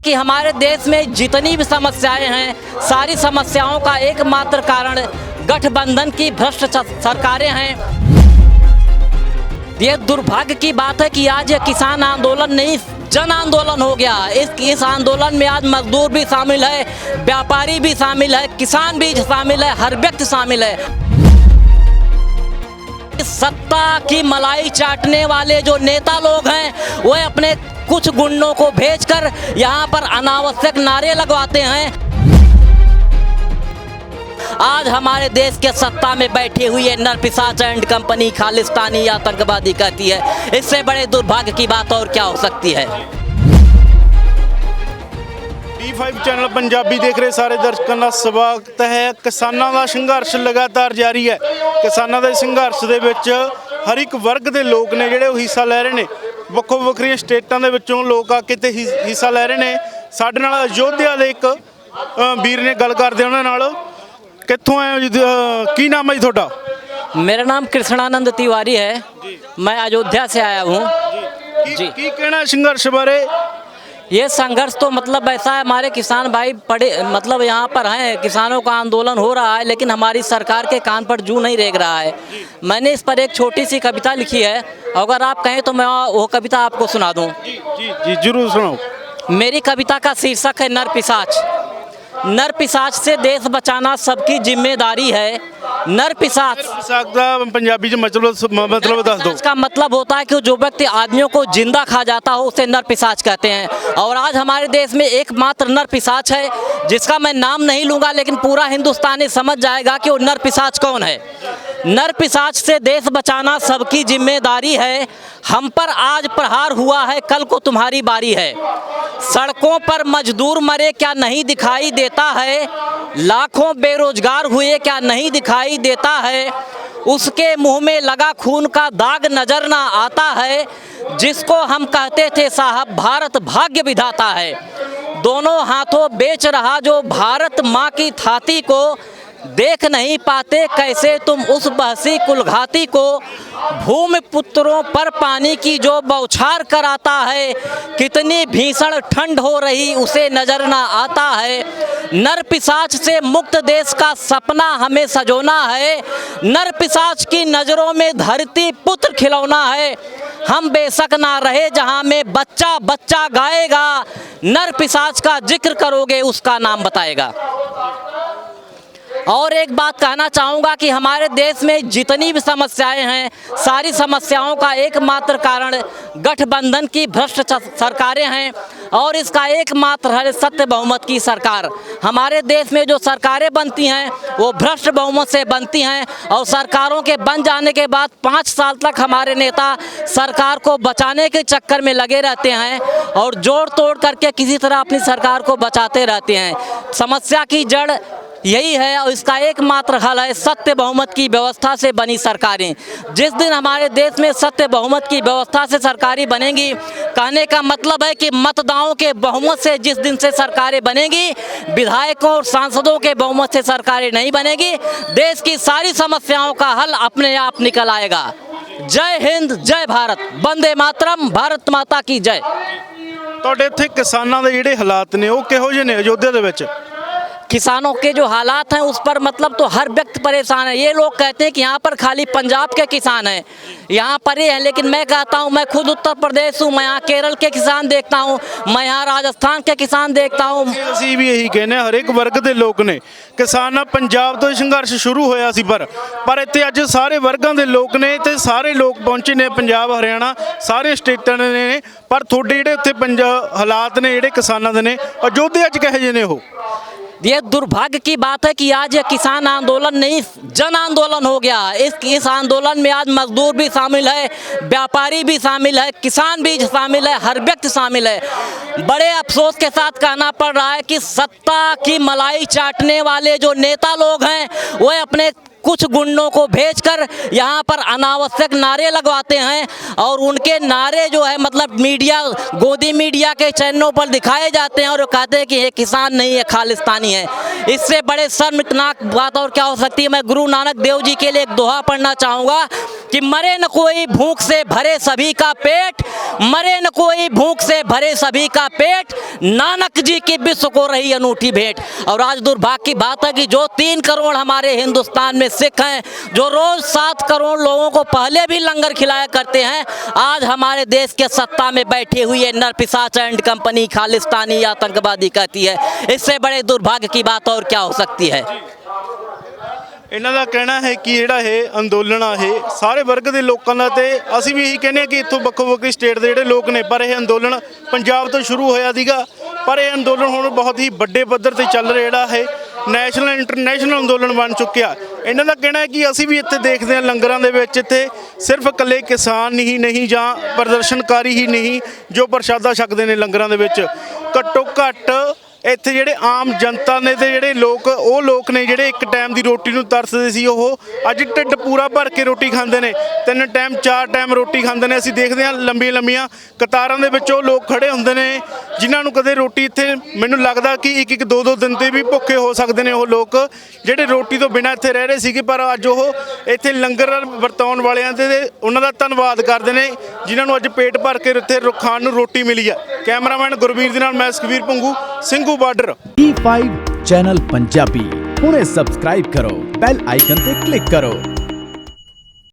कि हमारे देश में जितनी भी समस्याएं हैं, सारी समस्याओं का एकमात्र कारण गठबंधन की भ्रष्ट सरकारें हैं। ये दुर्भाग्य की बात है कि आज ये किसान आंदोलन नहीं, जन आंदोलन हो गया। इस आंदोलन में आज मजदूर भी शामिल है, व्यापारी भी शामिल है, किसान भी शामिल है, हर व्यक्ति शामिल है। सत्ता की मलाई चाटने वाले जो नेता लोग हैं, वो अपने कुछ गुंडों को भेजकर यहाँ पर अनावश्यक नारे लगवाते हैं। आज हमारे देश के सत्ता में बैठी हुई है नरपिशाच एंड कंपनी खालिस्तानी आतंकवादी कहती है। इससे बड़े दुर्भाग्य की बात और क्या हो सकती है। D5 ਚੈਨਲ ਪੰਜਾਬੀ ਦੇਖ ਰਹੇ ਸਾਰੇ ਦਰਸ਼ਕਾਂ ਦਾ ਸਵਾਗਤ ਹੈ। ਕਿਸਾਨਾਂ ਦਾ ਸੰਘਰਸ਼ ਲਗਾਤਾਰ ਜਾਰੀ ਹੈ। ਕਿਸਾਨਾਂ ਦੇ ਸੰਘਰਸ਼ ਦੇ ਵਿੱਚ ਹਰ ਇੱਕ ਵਰਗ ਦੇ ਲੋਕ ਨੇ ਜਿਹੜੇ ਉਹ ਹਿੱਸਾ ਲੈ ਰਹੇ ਨੇ। ਵੱਖੋ ਵੱਖਰੀਆਂ ਸਟੇਟਾਂ ਦੇ ਵਿੱਚੋਂ ਲੋਕ ਆ ਕੇ ਤੇ ਹਿੱਸਾ ਲੈ ਰਹੇ ਨੇ। ਸਾਡੇ ਨਾਲ ਅਯੋਧਿਆ ਦੇ ਇੱਕ ਵੀਰ ਨੇ ਗੱਲ ਕਰਦੇ ਉਹਨਾਂ ਨਾਲ। ਕਿੱਥੋਂ ਆਏ ਹੋ ਜੀ? ਕੀ ਨਾਮ ਹੈ ਜੀ ਤੁਹਾਡਾ? मेरा नाम कृष्णानंद तिवारी है। मैं अयोध्या से आया हूँ जी। ਕੀ ਕਹਿਣਾ ਸੰਘਰਸ਼ ਬਾਰੇ? ये संघर्ष तो मतलब ऐसा है, हमारे किसान भाई पड़े मतलब यहाँ पर हैं, किसानों का आंदोलन हो रहा है, लेकिन हमारी सरकार के कान पर जू नहीं रेंग रहा है। मैंने इस पर एक छोटी सी कविता लिखी है, अगर आप कहें तो मैं वो कविता आपको सुना दूँ। जी जरूर सुनाओ। मेरी कविता का शीर्षक है नरपिशाच। नरपिशाच से देश बचाना सबकी जिम्मेदारी है। नरपिशाच ਦਾ ਪੰਜਾਬੀ ਚ मतलब दस दो। इसका मतलब होता है कि जो व्यक्ति आदमियों को जिंदा खा जाता हो उसे नरपिशाच कहते हैं। और आज हमारे देश में एकमात्र नरपिशाच है, जिसका मैं नाम नहीं लूंगा, लेकिन पूरा हिंदुस्तानी समझ जाएगा कि वो नरपिशाच कौन है। नरपिशाच से देश बचाना सबकी जिम्मेदारी है। हम पर आज प्रहार हुआ है, कल को तुम्हारी बारी है। सड़कों पर मजदूर मरे क्या नहीं दिखाई देता है? लाखों बेरोजगार हुए क्या नहीं दिखाई देता है? उसके मुंह में लगा खून का दाग नजर ना आता है। जिसको हम कहते थे साहब भारत भाग्य विधाता है। दोनों हाथों बेच रहा जो भारत माँ की थाती को, देख नहीं पाते कैसे तुम उस बहसी कुलघाती को। भूमि पुत्रों पर पानी की जो बौछार कराता है, कितनी भीषण ठंड हो रही उसे नजर ना आता है। नरपिशाच से मुक्त देश का सपना हमें सजोना है। नरपिशाच की नज़रों में धरती पुत्र खिलौना है। हम बेशक ना रहे जहां में बच्चा बच्चा गाएगा, नरपिशाच का जिक्र करोगे उसका नाम बताएगा। और एक बात कहना चाहूँगा कि हमारे देश में जितनी भी समस्याएं हैं, सारी समस्याओं का एकमात्र कारण गठबंधन की भ्रष्ट सरकारें हैं। और इसका एकमात्र है सत्य बहुमत की सरकार। हमारे देश में जो सरकारें बनती हैं वो भ्रष्ट बहुमत से बनती हैं, और सरकारों के बन जाने के बाद 5 साल तक हमारे नेता सरकार को बचाने के चक्कर में लगे रहते हैं और जोड़ तोड़ करके किसी तरह अपनी सरकार को बचाते रहते हैं। समस्या की जड़ यही है, और इसका एकमात्र हल है सत्य बहुमत की व्यवस्था से बनी सरकारें। जिस दिन हमारे देश में सत्य बहुमत की व्यवस्था से सरकारें बनेंगी, कहने का मतलब है कि मतदाताओं के बहुमत से जिस दिन से सरकारें बनेंगी, विधायकों और सांसदों के बहुमत से सरकारें नहीं बनेगी। देश की सारी समस्याओं का हल अपने आप निकल आएगा। जय हिंद, जय भारत, वंदे मातरम, भारत माता की जय। ਤੁਹਾਡੇ ਇੱਥੇ ਕਿਸਾਨਾਂ ਦੇ ਜਿਹੜੇ ਹਾਲਾਤ ਨੇ ਉਹ ਕਿਹੋ ਜਿਹੇ ਨੇ ਅਯੋਧਿਆ ਦੇ ਵਿੱਚ? किसानों के जो हालात हैं उस पर मतलब तो हर व्यक्ति परेशान है। ये लोग कहते हैं कि यहाँ पर खाली पंजाब के किसान हैं, यहाँ पर ही हैं, लेकिन मैं कहता हूँ मैं खुद उत्तर प्रदेश हूँ, मैं यहाँ केरल के किसान देखता हूँ, मैं यहाँ राजस्थान के किसान देखता हूँ। ਅਸੀਂ ਵੀ ਇਹੀ ਕਹਿੰਦੇ ਹਾਂ, ਹਰੇਕ ਵਰਗ ਦੇ ਲੋਕ ਨੇ। ਕਿਸਾਨ ਪੰਜਾਬ ਤੋਂ ਸੰਘਰਸ਼ ਸ਼ੁਰੂ ਹੋਇਆ ਸੀ, ਪਰ ਇੱਥੇ ਅੱਜ ਸਾਰੇ ਵਰਗਾਂ ਦੇ ਲੋਕ ਨੇ ਤੇ ਸਾਰੇ ਲੋਕ ਪਹੁੰਚੇ ਨੇ। ਪੰਜਾਬ, ਹਰਿਆਣਾ, ਸਾਰੇ ਸਟੇਟਾਂ ਨੇ। ਪਰ ਤੁਹਾਡੇ ਜਿਹੜੇ ਉੱਥੇ ਹਾਲਾਤ ਨੇ ਜਿਹੜੇ ਕਿਸਾਨਾਂ ਦੇ ਨੇ, ਅਯੋਧਿਆ 'ਚ ਕਿਹੋ ਜਿਹੇ ਨੇ ਉਹ? ये दुर्भाग्य की बात है कि आज ये किसान आंदोलन नहीं, जन आंदोलन हो गया। इस आंदोलन में आज मजदूर भी शामिल है, व्यापारी भी शामिल है, किसान भी शामिल है, हर व्यक्ति शामिल है। बड़े अफसोस के साथ कहना पड़ रहा है कि सत्ता की मलाई चाटने वाले जो नेता लोग हैं, वो अपने कुछ गुंडों को भेजकर यहाँ पर अनावश्यक नारे लगवाते हैं और उनके नारे जो है मतलब मीडिया गोदी मीडिया के चैनलों पर दिखाए जाते हैं और वो कहते हैं कि ये किसान नहीं है खालिस्तानी है। इससे बड़े शर्मनाक बात और क्या हो सकती है। मैं गुरु नानक देव जी के लिए एक दोहा पढ़ना चाहूँगा कि मरे न कोई भूख से भरे सभी का पेट, मरे न कोई भूख से भरे सभी का पेट, नानक जी की विश्व को रही अनूठी भेंट। और आज दुर्भाग्य की बात है कि जो 3 करोड़ हमारे हिंदुस्तान में सिख हैं, जो रोज 7 करोड़ लोगों को पहले भी लंगर खिलाया करते हैं, आज हमारे देश के सत्ता में बैठी हुई है नर पिशाच एंड कंपनी खालिस्तानी आतंकवादी कहती है। इससे बड़े दुर्भाग्य की बात और क्या हो सकती है। ਇਹਨਾਂ ਦਾ ਕਹਿਣਾ ਹੈ ਕਿ ਜਿਹੜਾ ਇਹ ਅੰਦੋਲਨ ਆ ਇਹ ਸਾਰੇ ਵਰਗ ਦੇ ਲੋਕਾਂ ਦਾ ਤੇ ਅਸੀਂ ਵੀ ਇਹੀ ਕਹਿੰਦੇ ਆ ਕਿ ਇੱਥੋਂ ਵੱਖੋ ਵੱਖਰੀ ਸਟੇਟ ਦੇ ਜਿਹੜੇ ਲੋਕ ਨੇ, ਪਰ ਇਹ ਅੰਦੋਲਨ ਪੰਜਾਬ ਤੋਂ ਸ਼ੁਰੂ ਹੋਇਆ ਸੀਗਾ, ਪਰ ਇਹ ਅੰਦੋਲਨ ਹੁਣ ਬਹੁਤ ਹੀ ਵੱਡੇ ਪੱਧਰ ਤੇ ਚੱਲ ਰਿਹਾ, ਜਿਹੜਾ ਇਹ ਨੈਸ਼ਨਲ ਇੰਟਰਨੈਸ਼ਨਲ ਅੰਦੋਲਨ ਬਣ ਚੁੱਕਿਆ। ਇਹਨਾਂ ਦਾ ਕਹਿਣਾ ਹੈ ਕਿ ਅਸੀਂ ਵੀ ਇੱਥੇ ਦੇਖਦੇ ਹਾਂ ਲੰਗਰਾਂ ਦੇ ਵਿੱਚ ਇੱਥੇ ਸਿਰਫ ਇਕੱਲੇ ਕਿਸਾਨ ਹੀ ਨਹੀਂ ਜਾਂ ਪ੍ਰਦਰਸ਼ਨਕਾਰੀ ਹੀ ਨਹੀਂ ਜੋ ਪ੍ਰਸ਼ਾਦਾ ਛਕਦੇ ਨੇ ਲੰਗਰਾਂ ਦੇ ਵਿੱਚ, ਘੱਟੋ ਘੱਟ ਇੱਥੇ ਜਿਹੜੇ ਆਮ ਜਨਤਾ ਨੇ ਤੇ ਜਿਹੜੇ ਲੋਕ ਉਹ ਲੋਕ ਨੇ ਜਿਹੜੇ ਇੱਕ ਟਾਈਮ ਦੀ ਰੋਟੀ ਨੂੰ ਤਰਸਦੇ ਸੀ, ਉਹ ਅੱਜ ਢਿੱਡ ਪੂਰਾ ਭਰ ਕੇ ਰੋਟੀ ਖਾਂਦੇ ਨੇ, 3 ਟਾਈਮ 4 ਟਾਈਮ ਰੋਟੀ ਖਾਂਦੇ ਨੇ। ਅਸੀਂ ਦੇਖਦੇ ਹਾਂ ਲੰਬੀਆਂ ਲੰਬੀਆਂ ਕਤਾਰਾਂ ਦੇ ਵਿੱਚ ਉਹ ਲੋਕ ਖੜੇ ਹੁੰਦੇ ਨੇ ਜਿਨ੍ਹਾਂ ਨੂੰ ਕਦੇ ਰੋਟੀ ਇੱਥੇ ਮੈਨੂੰ ਲੱਗਦਾ ਕਿ 1-1 2-2 ਦਿਨ ਤੇ ਵੀ ਭੁੱਖੇ ਹੋ ਸਕਦੇ ਨੇ ਉਹ ਲੋਕ ਜਿਹੜੇ ਰੋਟੀ ਤੋਂ ਬਿਨਾਂ ਇੱਥੇ ਰਹਿ ਰਹੇ ਸੀਗੇ, ਪਰ ਅੱਜ ਉਹ ਇੱਥੇ ਲੰਗਰ ਵਰਤਾਉਣ ਵਾਲਿਆਂ ਦੇ ਉਹਨਾਂ ਦਾ ਧੰਨਵਾਦ ਕਰਦੇ ਨੇ ਜਿਨ੍ਹਾਂ ਨੂੰ ਅੱਜ ਪੇਟ ਭਰ ਕੇ ਇੱਥੇ ਖਾਣ ਨੂੰ ਰੋਟੀ ਮਿਲੀ ਹੈ। ਕੈਮਰਾਮੈਨ ਗੁਰਵੀਰ ਦੇ ਨਾਲ ਮੈਂ Sukhveer Bhangu, Singhu border. E5 channel Punjabi ਹੁਣੇ ਸਬਸਕ੍ਰਾਈਬ ਕਰੋ, ਬੈਲ ਆਈਕਨ ਤੇ ਕਲਿੱਕ ਕਰੋ।